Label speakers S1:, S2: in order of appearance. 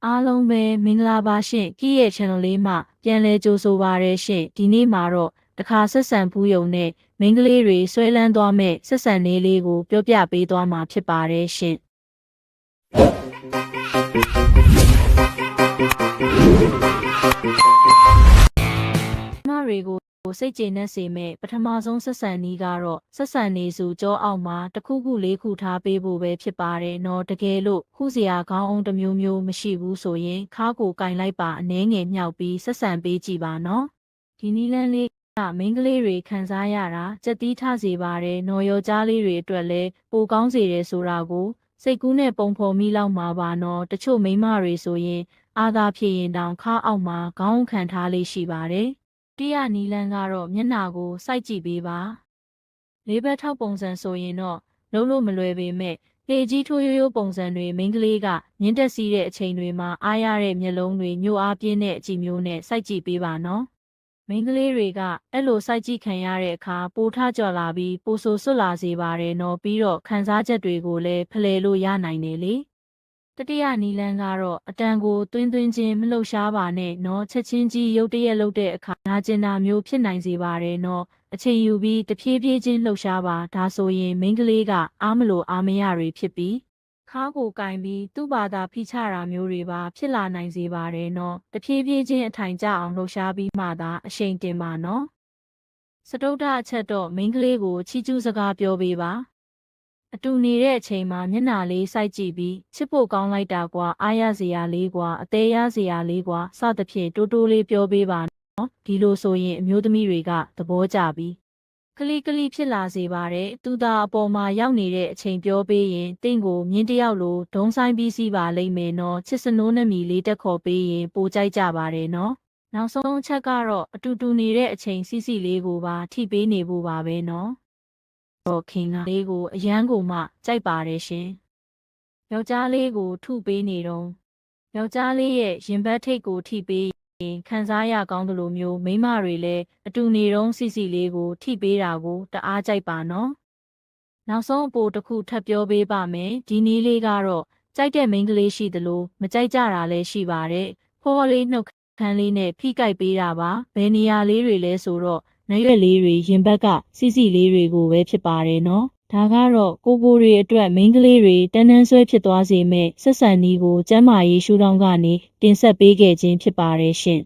S1: အားလုံးပဲမင်္ဂလာပါရှင်။ကြီးရဲ့ channel လေးမှာပြန်လည်ကြိုဆိုပါရရှင်။ဒီနေ့မှာတော့တခါဆက်ဆံဖူးယုံနဲ့မိန်းကလေးတွေဆွဲလန်းသွားမဲ့ဆက်ဆံလေးကိုပြောပြပေးသွားမှာဖြစ်ပါတယ်ရှင်။မတွေကိုစိတ်ကျေနပ်စေမဲ့ပထမဆုံးဆက်ဆံနည်းကတော့ဆက်ဆံနေစုကြောအောက်မှာတစ်ခုခုလေးခုထားပေးဖို့ပဲဖြစ်ပါတယ်နော်တကယ်လို့ခုစရာခေါင်းအောင်တစ်မျိုးမျိုးမရှိဘူးဆိုရင်ခါကိုကင်လိုက်ပါအနှဲငယ်မြောက်ပြီးဆက်ဆံပေးကြည့်ပါနော်ဒီနည်းလမ်းလေးကမိန်းကလေးတွေခံစားရတာစက်တီးထစေပါတယ်နော်ယောက်ျားလေးတွေအတွက်လည်းပိုကောင်းစေတယ်ဆိုတာကိုစိတ်ကူးနဲ့ပုံဖော်မိလောက်မှာပါနော်တချို့မိန်းမတွေဆိုရင်အာသာဖြစ်ရင်တောင်ခါအောက်မှာခေါင်းခံထားလေးရှိပါတယ်တိယနီလန်းကတော့မျက်နှာကိုစိုက်ကြည့်ပေးပါလေးဘက်ထောက်ပုံစံဆိုရင်တော့လုံးလို့မလွယ်ပေမဲ့လေကြီးထိုးရိုးရိုးပုံစံတွေမိန်းကလေးကမြင့်တက်စီးတဲ့အချိန်တွေမှာအားရတဲ့မျက်လုံးတွေညှို့အားပြင်းတဲ့အကြည့်မျိုးနဲ့စိုက်ကြည့်ပေးပါနော်မိန်းကလေးတွေကအဲ့လိုစိုက်ကြည့်ခံရတဲ့အခါပိုထကြွလာပြီးပိုဆိုဆွတ်လာစေပါတယ်နော်ပြီးတော့ခံစားချက်တွေကိုလည်းဖလှယ်လို့ရနိုင်တယ်လေတတိယနီလန်းကတော့အတန်ကိုတွင်းချင်းမလှုပ်ရှားပါနဲ့နော်ချက်ချင်းကြီးရုတ်တရက်လှုပ်တဲ့အခါနာကျင်တာမျိုးဖြစ်နိုင်စေပါတယ်နော်အချိန်ယူပြီးတဖြည်းဖြည်းချင်းလှုပ်ရှားပါဒါဆိုရင်မိန်းကလေးကအားမလို့အားမရတွေဖြစ်ပြီးခါကိုကင်ပြီးသူ့ဘာသာဖိချတာမျိုးတွေပါဖြစ်လာနိုင်စေပါတယ်နော်တဖြည်းဖြည်းချင်းအထိုင်ကျအောင်လှုပ်ရှားပြီးမှသာအရှိန်တင်ပါနော်စတုတ္ထအချက်တော့မိန်းကလေးကိုချီးကျူးစကားပြောပေးပါအတူနေတဲ့အချိန်မှာမျက်နှာလေးစိုက်ကြည့်ပြီးချစ်ဖို့ကောင်းလိုက်တာကွာအားရစရာလေးကွာအသေးရစရာလေးကွာစသဖြင့်တိုးတိုးလေးပြောပေးပါနော်ဒီလိုဆိုရင်အမျိုးသမီးတွေကသဘောကျပြီးကလိဖြစ်လာစေပါတယ်သူသာအပေါ်မှာရောက်နေတဲ့အချိန်ပြောပေးရင်တင့်ကိုမြင်းတယောက်လိုဒုံဆိုင်ပြီးစီးပါလိမ့်မယ်နော်ချစ်စနိုးနှမီလေးတက်ခေါ်ပေးရင်ပိုကြိုက်ကြပါတယ်နော်နောက်ဆုံးအချက်ကတော့အတူတူနေတဲ့အချိန်စီလေးကိုပါထိပေးနေဖို့ပါပဲနော်တော့ခင်ကလေးကိုအရန်ကိုမှကြိုက်ပါတယ်ရှင်ယောက်ျားလေးကိုထုပေးနေတော့ယောက်ျားလေးရဲ့ရင်ဘတ်ထိတ်ကိုထိပေးရင်ခံစားရကောင်းသလိုမျိုးမိန်းမတွေလည်းအတူနေတော့စီလေးကိုထိပေးတာကိုတအားကြိုက်ပါနော်နောက်ဆုံးအပိုတစ်ခုထပ်ပြောပေးပါမယ်ဒီနည်းလေးကတော့ကြိုက်တဲ့မိန်းကလေးရှိသလိုမကြိုက်ကြတာလည်းရှိပါတယ်ဖော်လေးနှုတ်ခမ်းလေးနဲ့ဖိကိုက်ပေးတာပါဘယ်နေရာလေးတွေလဲဆိုတော့နှရွက်လေးတွေရင်ဘက်ကစီလေးတွေကိုပဲဖြစ်ပါတယ်နော်ဒါကတော့ကိုကိုတွေအတွက်မိန်းကလေးတွေတန်းဆွဲဖြစ်သွားစေမဲ့ဆက်ဆံနည်းကိုကျမ်းမာရေးရှုထောင့်ကနေတင်ဆက်ပေးခဲ့ခြင်းဖြစ်ပါတယ်ရှင်